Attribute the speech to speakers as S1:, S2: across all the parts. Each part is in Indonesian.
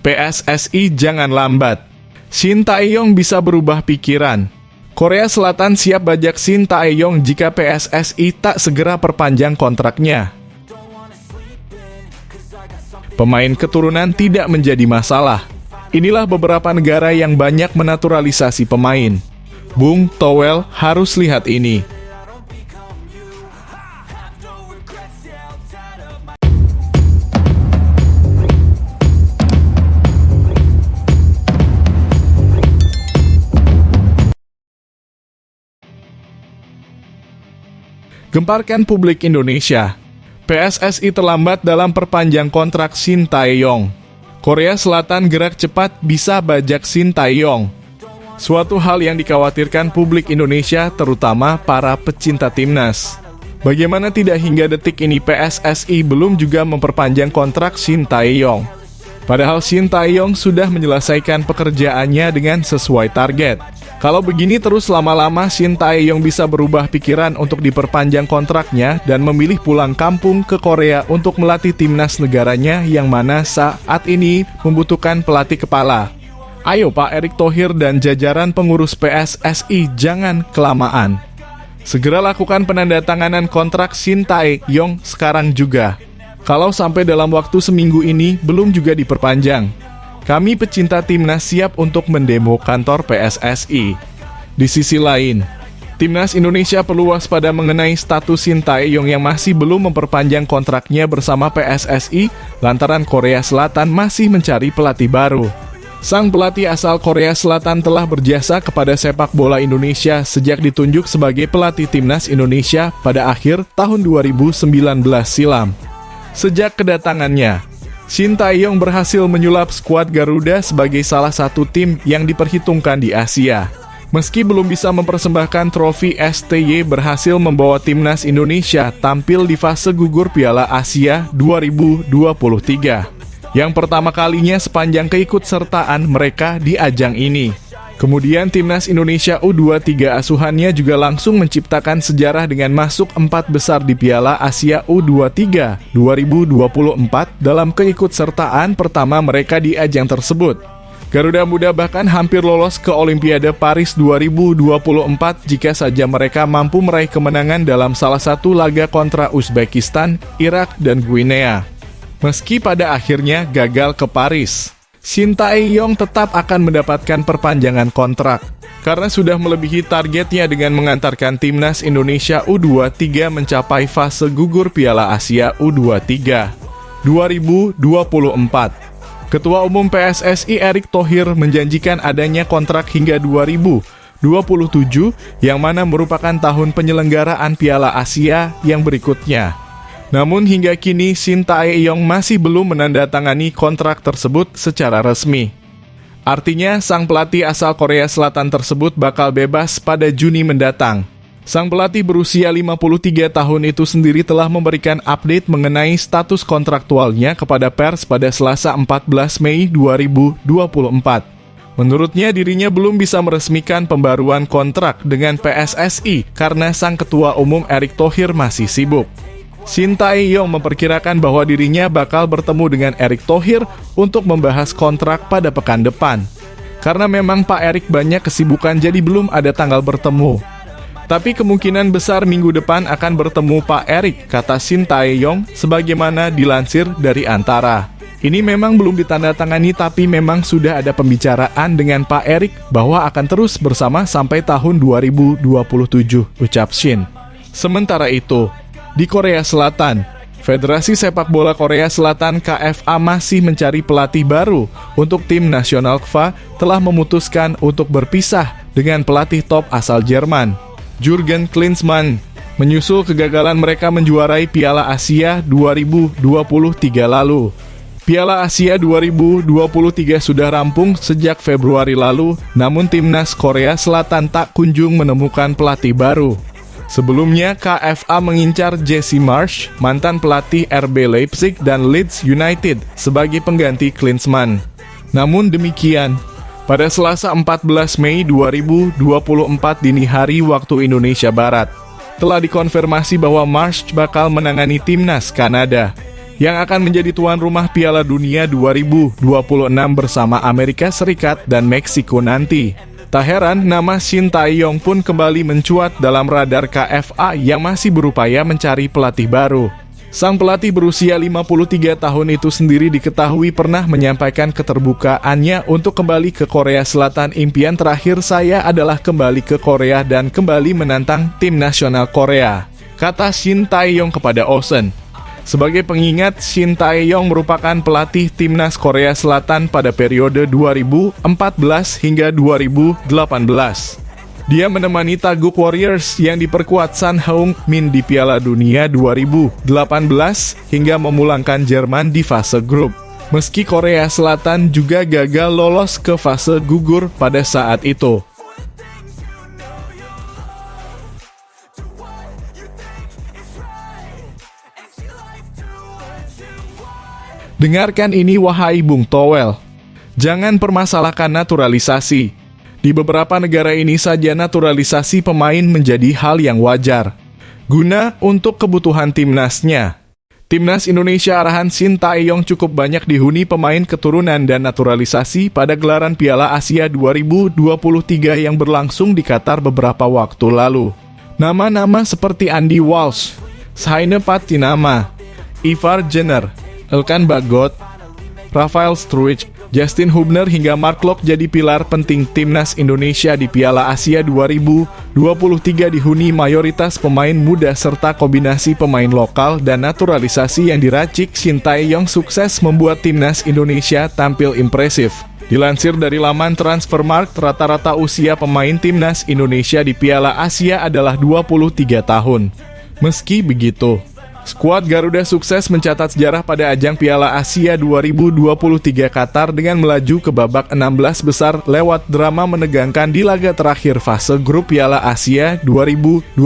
S1: PSSI jangan lambat. Shin Tae-yong bisa berubah pikiran. Korea Selatan siap bajak Shin Tae-yong jika PSSI tak segera perpanjang kontraknya. Pemain keturunan tidak menjadi masalah. Inilah beberapa negara yang banyak menaturalisasi pemain. Bung Towel harus lihat ini. Gemparkan publik Indonesia. PSSI terlambat dalam perpanjang kontrak Shin Tae-yong. Korea Selatan gerak cepat bisa bajak Shin Tae-yong. Suatu hal yang dikhawatirkan publik Indonesia, terutama para pecinta timnas. Bagaimana tidak hingga detik ini PSSI belum juga memperpanjang kontrak Shin Tae-yong. Padahal Shin Tae-yong sudah menyelesaikan pekerjaannya dengan sesuai target. Kalau begini terus lama-lama Shin Tae-yong bisa berubah pikiran untuk diperpanjang kontraknya dan memilih pulang kampung ke Korea untuk melatih timnas negaranya yang mana saat ini membutuhkan pelatih kepala. Ayo Pak Erick Thohir dan jajaran pengurus PSSI jangan kelamaan. Segera lakukan penandatanganan kontrak Shin Tae-yong sekarang juga. Kalau sampai dalam waktu seminggu ini belum juga diperpanjang, kami pecinta timnas siap untuk mendemo kantor PSSI. Di sisi lain, timnas Indonesia perlu waspada mengenai status Shin Tae-yong yang masih belum memperpanjang kontraknya bersama PSSI lantaran Korea Selatan masih mencari pelatih baru. Sang pelatih asal Korea Selatan telah berjasa kepada sepak bola Indonesia sejak ditunjuk sebagai pelatih timnas Indonesia pada akhir tahun 2019 silam. Sejak kedatangannya, Shin Tae-yong berhasil menyulap skuad Garuda sebagai salah satu tim yang diperhitungkan di Asia. Meski belum bisa mempersembahkan trofi, STY berhasil membawa timnas Indonesia tampil di fase gugur Piala Asia 2023. Yang pertama kalinya sepanjang keikutsertaan mereka di ajang ini. Kemudian timnas Indonesia U23 asuhannya juga langsung menciptakan sejarah dengan masuk 4 besar di Piala Asia U23 2024 dalam keikutsertaan pertama mereka di ajang tersebut. Garuda Muda bahkan hampir lolos ke Olimpiade Paris 2024 jika saja mereka mampu meraih kemenangan dalam salah satu laga kontra Uzbekistan, Irak, dan Guinea. Meski pada akhirnya gagal ke Paris, Shin Tae-yong tetap akan mendapatkan perpanjangan kontrak karena sudah melebihi targetnya dengan mengantarkan timnas Indonesia U23 mencapai fase gugur Piala Asia U23 2024. Ketua Umum PSSI Erick Thohir menjanjikan adanya kontrak hingga 2027 yang mana merupakan tahun penyelenggaraan Piala Asia yang berikutnya. Namun hingga kini Shin Tae-yong masih belum menandatangani kontrak tersebut secara resmi. Artinya sang pelatih asal Korea Selatan tersebut bakal bebas pada Juni mendatang. Sang pelatih berusia 53 tahun itu sendiri telah memberikan update mengenai status kontraktualnya kepada pers pada Selasa 14 Mei 2024. Menurutnya dirinya belum bisa meresmikan pembaruan kontrak dengan PSSI karena sang ketua umum Erick Thohir masih sibuk. Shin Tae-yong memperkirakan bahwa dirinya bakal bertemu dengan Erick Thohir untuk membahas kontrak pada pekan depan. Karena memang Pak Erick banyak kesibukan jadi belum ada tanggal bertemu. Tapi kemungkinan besar minggu depan akan bertemu Pak Erick, kata Shin Tae-yong sebagaimana dilansir dari Antara. Ini memang belum ditandatangani tapi memang sudah ada pembicaraan dengan Pak Erick bahwa akan terus bersama sampai tahun 2027, ucap Shin. Sementara itu, di Korea Selatan, Federasi Sepak Bola Korea Selatan KFA masih mencari pelatih baru untuk tim nasional KFA telah memutuskan untuk berpisah dengan pelatih top asal Jerman, Jurgen Klinsmann, menyusul kegagalan mereka menjuarai Piala Asia 2023 lalu. Piala Asia 2023 sudah rampung sejak Februari lalu, namun timnas Korea Selatan tak kunjung menemukan pelatih baru. Sebelumnya, KFA mengincar Jesse Marsch, mantan pelatih RB Leipzig dan Leeds United, sebagai pengganti Klinsmann. Namun demikian, pada Selasa 14 Mei 2024 dini hari waktu Indonesia Barat, telah dikonfirmasi bahwa Marsch bakal menangani timnas Kanada. yang akan menjadi tuan rumah Piala Dunia 2026 bersama Amerika Serikat dan Meksiko nanti. Tak heran, nama Shin Tae-yong pun kembali mencuat dalam radar KFA yang masih berupaya mencari pelatih baru. Sang pelatih berusia 53 tahun itu sendiri diketahui pernah menyampaikan keterbukaannya untuk kembali ke Korea Selatan. Impian terakhir saya adalah kembali ke Korea dan kembali menantang tim nasional Korea, kata Shin Tae-yong kepada Ocean. Sebagai pengingat, Shin Tae-yong merupakan pelatih timnas Korea Selatan pada periode 2014 hingga 2018. Dia menemani Taeguk Warriors yang diperkuat Son Heung-min di Piala Dunia 2018 hingga memulangkan Jerman di fase grup. Meski Korea Selatan juga gagal lolos ke fase gugur pada saat itu. Dengarkan ini wahai Bung Towel. Jangan permasalahkan naturalisasi. Di beberapa negara ini saja naturalisasi pemain menjadi hal yang wajar, guna untuk kebutuhan timnasnya. Timnas Indonesia arahan Shin Tae-yong cukup banyak dihuni pemain keturunan dan naturalisasi pada gelaran Piala Asia 2023 yang berlangsung di Qatar beberapa waktu lalu. Nama-nama seperti Andy Walsh, Saine Patinama, Ivar Jenner, Elkan Bagot, Rafael Struijk, Justin Hubner hingga Mark Locke jadi pilar penting timnas Indonesia di Piala Asia 2023 dihuni mayoritas pemain muda serta kombinasi pemain lokal dan naturalisasi yang diracik. Shin Tae-yong sukses membuat timnas Indonesia tampil impresif. Dilansir dari laman Transfermarkt, rata-rata usia pemain timnas Indonesia di Piala Asia adalah 23 tahun. Meski begitu, skuad Garuda sukses mencatat sejarah pada ajang Piala Asia 2023 Qatar dengan melaju ke babak 16 besar lewat drama menegangkan di laga terakhir fase grup Piala Asia 2023.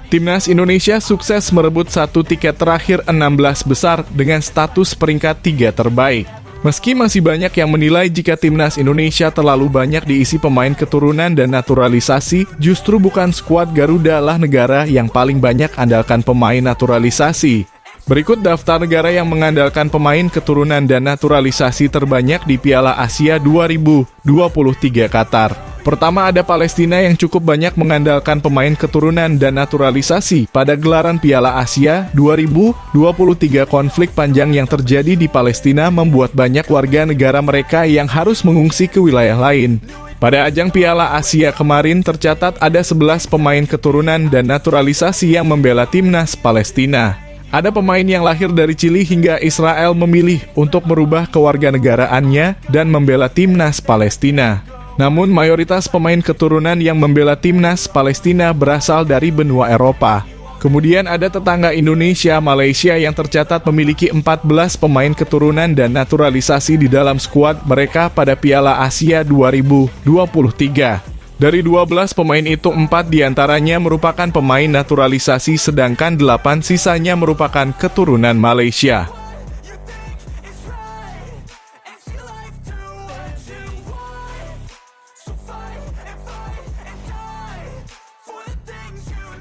S1: Timnas Indonesia sukses merebut satu tiket terakhir 16 besar dengan status peringkat 3 terbaik. Meski masih banyak yang menilai jika timnas Indonesia terlalu banyak diisi pemain keturunan dan naturalisasi, justru bukan skuad Garuda lah negara yang paling banyak andalkan pemain naturalisasi. Berikut daftar negara yang mengandalkan pemain keturunan dan naturalisasi terbanyak di Piala Asia 2023 Qatar. Pertama ada Palestina yang cukup banyak mengandalkan pemain keturunan dan naturalisasi pada gelaran Piala Asia 2023. Konflik panjang yang terjadi di Palestina membuat banyak warga negara mereka yang harus mengungsi ke wilayah lain. Pada ajang Piala Asia kemarin tercatat ada 11 pemain keturunan dan naturalisasi yang membela timnas Palestina. Ada pemain yang lahir dari Chili hingga Israel memilih untuk merubah kewarganegaraannya dan membela timnas Palestina. Namun mayoritas pemain keturunan yang membela timnas Palestina berasal dari benua Eropa. Kemudian ada tetangga Indonesia, Malaysia yang tercatat memiliki 14 pemain keturunan dan naturalisasi di dalam skuad mereka pada Piala Asia 2023. Dari 12 pemain itu, 4 diantaranya merupakan pemain naturalisasi sedangkan 8 sisanya merupakan keturunan Malaysia.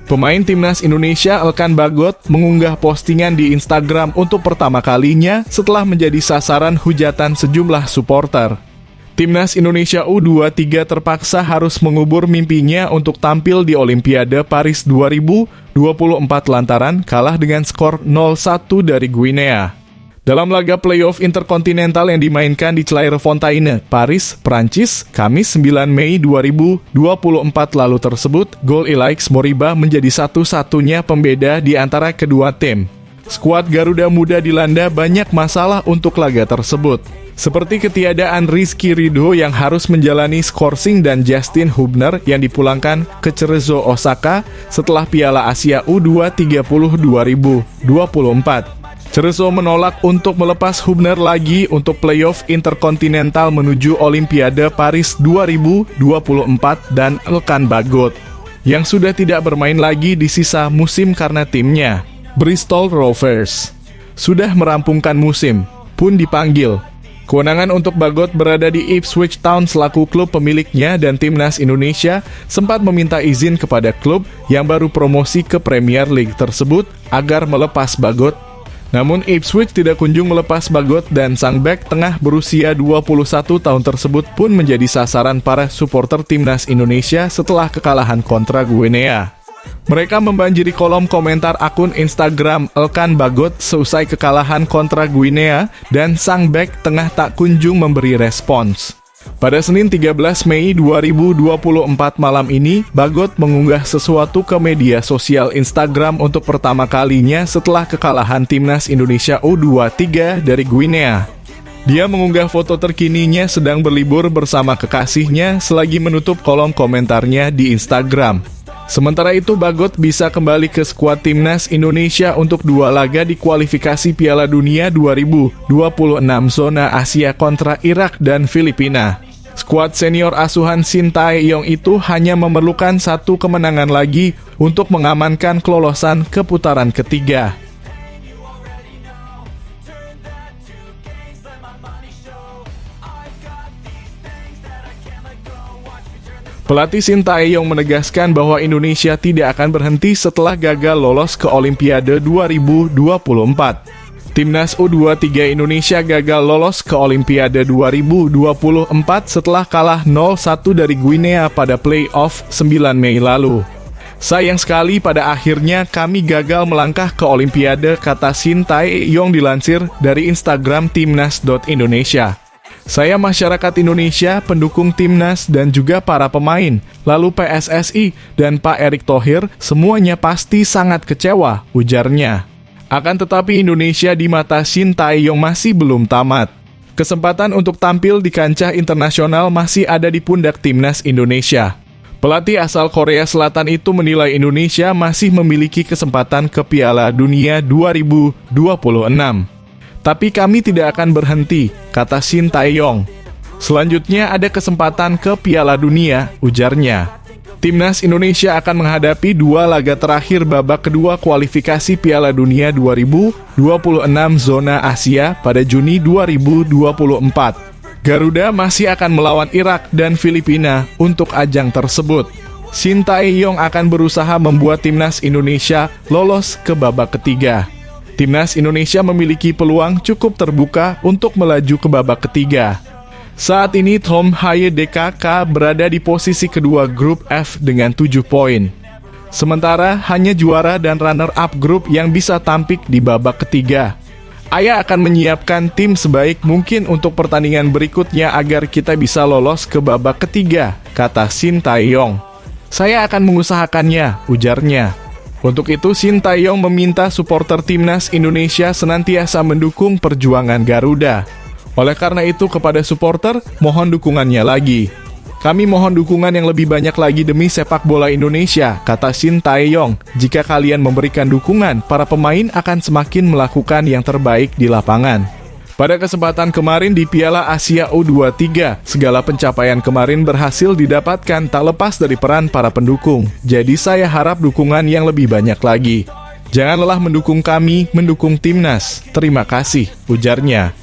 S1: Pemain timnas Indonesia Elkan Bagot mengunggah postingan di Instagram untuk pertama kalinya setelah menjadi sasaran hujatan sejumlah supporter. Timnas Indonesia U23 terpaksa harus mengubur mimpinya untuk tampil di Olimpiade Paris 2024 lantaran kalah dengan skor 0-1 dari Guinea. Dalam laga playoff interkontinental yang dimainkan di Clairefontaine, Paris, Prancis, Kamis 9 Mei 2024 lalu tersebut, gol Ilaix Moriba menjadi satu-satunya pembeda di antara kedua tim. Skuad Garuda Muda dilanda banyak masalah untuk laga tersebut, seperti ketiadaan Rizky Ridho yang harus menjalani skorsing dan Justin Hubner yang dipulangkan ke Cerezo Osaka setelah Piala Asia U23 2024. Cerezo menolak untuk melepas Hubner lagi untuk playoff interkontinental menuju Olimpiade Paris 2024 dan Elkan Bagot, yang sudah tidak bermain lagi di sisa musim karena timnya, Bristol Rovers, sudah merampungkan musim, pun dipanggil. Kewenangan untuk Bagot berada di Ipswich Town selaku klub pemiliknya dan timnas Indonesia sempat meminta izin kepada klub yang baru promosi ke Premier League tersebut agar melepas Bagot. Namun Ipswich tidak kunjung melepas Bagot dan sang bek tengah berusia 21 tahun tersebut pun menjadi sasaran para supporter timnas Indonesia setelah kekalahan kontra Guinea. Mereka membanjiri kolom komentar akun Instagram Elkan Bagot seusai kekalahan kontra Guinea dan sang bek tengah tak kunjung memberi respons. Pada Senin 13 Mei 2024 malam ini, Bagot mengunggah sesuatu ke media sosial Instagram untuk pertama kalinya setelah kekalahan timnas Indonesia U23 dari Guinea. Dia mengunggah foto terkininya sedang berlibur bersama kekasihnya selagi menutup kolom komentarnya di Instagram. Sementara itu, Bagot bisa kembali ke skuad timnas Indonesia untuk 2 laga di kualifikasi Piala Dunia 2026 zona Asia kontra Irak dan Filipina. Skuad senior asuhan Sintayong itu hanya memerlukan 1 kemenangan lagi untuk mengamankan kelolosan ke putaran ketiga. Pelatih Sintayong menegaskan bahwa Indonesia tidak akan berhenti setelah gagal lolos ke Olimpiade 2024. Timnas U23 Indonesia gagal lolos ke Olimpiade 2024 setelah kalah 0-1 dari Guinea pada play-off 9 Mei lalu. Sayang sekali pada akhirnya kami gagal melangkah ke Olimpiade, kata Sintayong dilansir dari Instagram timnas.indonesia. Saya masyarakat Indonesia, pendukung timnas dan juga para pemain, lalu PSSI dan Pak Erick Thohir, semuanya pasti sangat kecewa, ujarnya. Akan tetapi Indonesia di mata Sintayong masih belum tamat. Kesempatan untuk tampil di kancah internasional masih ada di pundak timnas Indonesia. Pelatih asal Korea Selatan itu menilai Indonesia masih memiliki kesempatan ke Piala Dunia 2026. Tapi kami tidak akan berhenti, kata Sintayong. Selanjutnya ada kesempatan ke Piala Dunia, ujarnya. Timnas Indonesia akan menghadapi 2 laga terakhir babak kedua kualifikasi Piala Dunia 2026 zona Asia pada Juni 2024. Garuda masih akan melawan Irak dan Filipina untuk ajang tersebut. Sintayong akan berusaha membuat timnas Indonesia lolos ke babak ketiga. Timnas Indonesia memiliki peluang cukup terbuka untuk melaju ke babak ketiga. Saat ini Tom Haye DKK berada di posisi kedua grup F dengan 7 poin. Sementara hanya juara dan runner-up grup yang bisa tampil di babak ketiga. Ayah akan menyiapkan tim sebaik mungkin untuk pertandingan berikutnya agar kita bisa lolos ke babak ketiga, kata Sintayong. Saya akan mengusahakannya, ujarnya. Untuk itu, Sintayong meminta supporter timnas Indonesia senantiasa mendukung perjuangan Garuda. Oleh karena itu, kepada supporter, mohon dukungannya lagi. Kami mohon dukungan yang lebih banyak lagi demi sepak bola Indonesia, kata Sintayong. Jika kalian memberikan dukungan, para pemain akan semakin melakukan yang terbaik di lapangan. Pada kesempatan kemarin di Piala Asia U23, segala pencapaian kemarin berhasil didapatkan tak lepas dari peran para pendukung. Jadi saya harap dukungan yang lebih banyak lagi. Jangan lelah mendukung kami, mendukung timnas. Terima kasih, ujarnya.